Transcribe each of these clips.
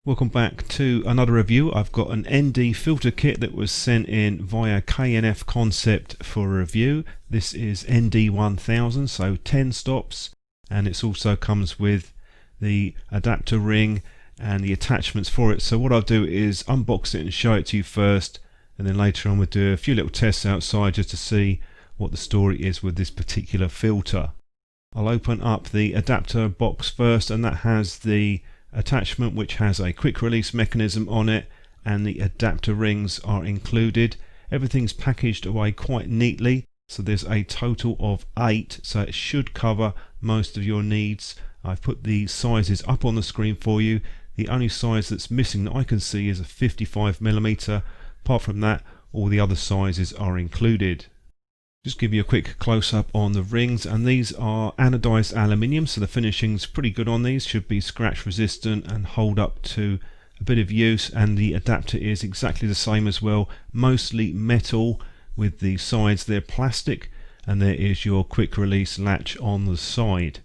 Welcome back to another review. I've got an ND filter kit that was sent in via K&F Concept for review. This is ND1000, so 10 stops, and it also comes with the adapter ring and the attachments for it. So what I'll do is unbox it and show it to you first, and then later on we'll do a few little tests outside just to see what the story is with this particular filter. I'll open up the adapter box first, and that has the attachment which has a quick release mechanism on it, and the adapter rings are included. Everything's packaged away quite neatly, so there's a total of 8, so it should cover most of your needs. I've put the sizes up on the screen for you. The only size that's missing that I can see is a 55mm. Apart from that, all the other sizes are included. Just give you a quick close-up on the rings, and these are anodized aluminium, so the finishing's pretty good on these, should be scratch resistant and hold up to a bit of use. And the adapter is exactly the same as well, mostly metal, with the sides they're plastic, and there is your quick release latch on the side.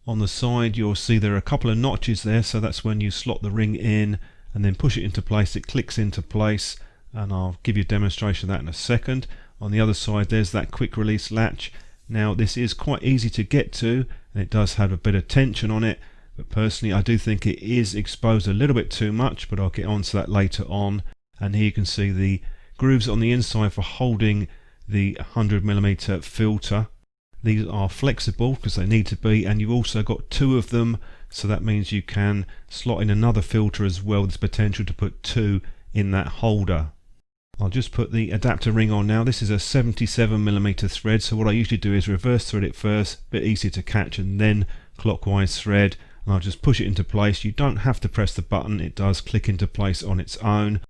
On the side you'll see there are a couple of notches there, so that's when you slot the ring in and then push it into place. It clicks into place, and I'll give you a demonstration of that in a second. On the other side there's that quick release latch. Now this is quite easy to get to, and it does have a bit of tension on it, but personally I do think it is exposed a little bit too much, but I'll get onto that later on. And here you can see the grooves on the inside for holding the 100mm filter. These are flexible because they need to be, and you've also got 2 of them, so that means you can slot in another filter as well. There's potential to put 2 in that holder. I'll just put the adapter ring on now. This is a 77mm thread, so what I usually do is reverse thread it first, a bit easier to catch, and then clockwise thread, and I'll just push it into place. You don't have to press the button, it does click into place on its own.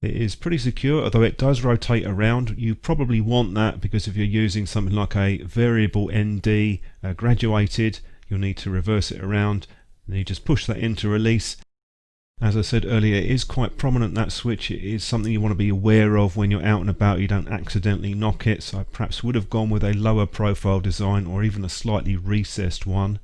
It is pretty secure, although it does rotate around. You probably want that because if you're using something like a variable ND graduated, you'll need to reverse it around, and you just push that into release. As I said earlier, it is quite prominent, that switch. It is something you want to be aware of when you're out and about, you don't accidentally knock it, so I perhaps would have gone with a lower profile design or even a slightly recessed one.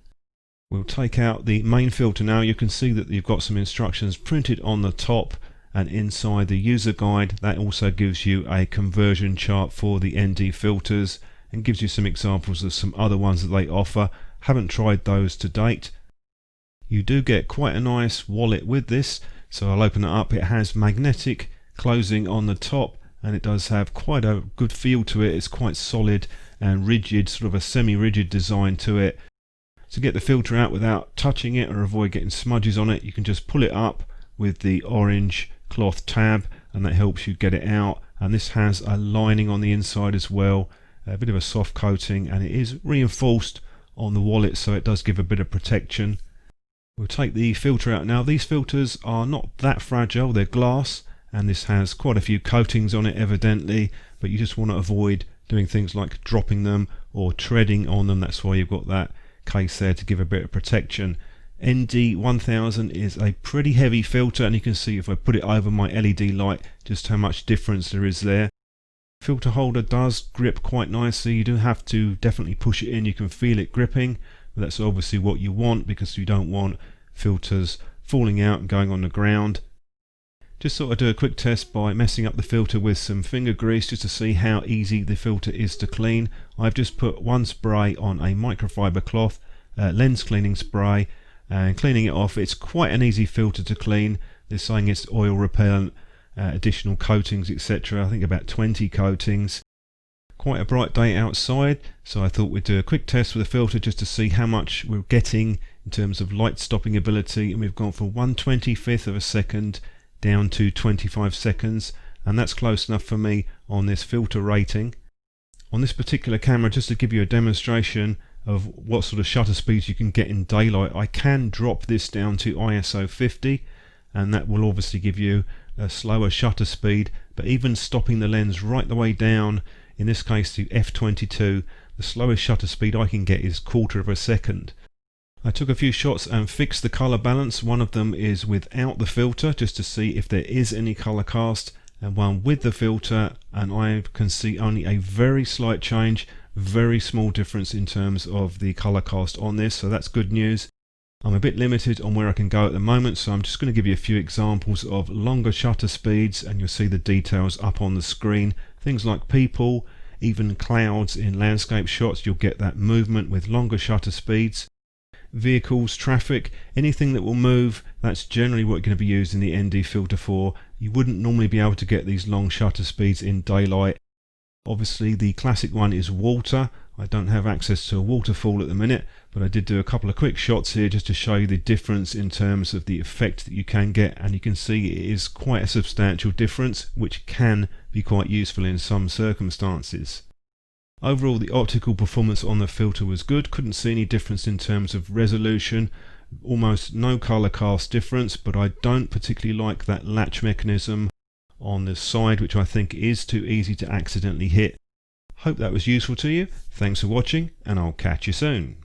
We'll take out the main filter now. You can see that you've got some instructions printed on the top, and inside the user guide that also gives you a conversion chart for the ND filters and gives you some examples of some other ones that they offer. Haven't tried those to date. You do get quite a nice wallet with this, so I'll open it up. It has magnetic closing on the top, and it does have quite a good feel to it. It's quite solid and rigid, sort of a semi-rigid design to it. To get the filter out without touching it or avoid getting smudges on it, you can just pull it up with the orange cloth tab, and that helps you get it out. And this has a lining on the inside as well, a bit of a soft coating, and it is reinforced on the wallet, so it does give a bit of protection. We'll take the filter out now. These filters are not that fragile, they're glass, and this has quite a few coatings on it evidently, but you just want to avoid doing things like dropping them or treading on them. That's why you've got that case there to give a bit of protection. ND1000 is a pretty heavy filter, and you can see if I put it over my LED light just how much difference there is there. Filter holder does grip quite nicely. You do have to definitely push it in, you can feel it gripping. That's obviously what you want because you don't want filters falling out and going on the ground. Just thought I'd do a quick test by messing up the filter with some finger grease just to see how easy the filter is to clean. I've just put one spray on a microfiber cloth, lens cleaning spray, and cleaning it off. It's quite an easy filter to clean. They're saying it's oil repellent, additional coatings, etc. I think about 20 coatings. Quite a bright day outside, so I thought we'd do a quick test with the filter just to see how much we're getting in terms of light stopping ability, and we've gone from 1/25 of a second down to 25 seconds, and that's close enough for me on this filter rating. On this particular camera, just to give you a demonstration of what sort of shutter speeds you can get in daylight, I can drop this down to ISO 50, and that will obviously give you a slower shutter speed, but even stopping the lens right the way down, in this case to f22, the slowest shutter speed I can get is 1/4 of a second. I took a few shots and fixed the colour balance. One of them is without the filter just to see if there is any colour cast, and one with the filter, and I can see only a very slight change, very small difference in terms of the colour cast on this, so that's good news. I'm a bit limited on where I can go at the moment, so I'm just going to give you a few examples of longer shutter speeds, and you'll see the details up on the screen. Things like people, even clouds in landscape shots, you'll get that movement with longer shutter speeds. Vehicles, traffic, anything that will move, that's generally what you're going to be using the ND filter for. You wouldn't normally be able to get these long shutter speeds in daylight. Obviously the classic one is water. I don't have access to a waterfall at the minute, but I did do a couple of quick shots here just to show you the difference in terms of the effect that you can get, and you can see it is quite a substantial difference, which can be quite useful in some circumstances. Overall, the optical performance on the filter was good. Couldn't see any difference in terms of resolution, almost no color cast difference, but I don't particularly like that latch mechanism on the side, which I think is too easy to accidentally hit. Hope that was useful to you. Thanks for watching, and I'll catch you soon.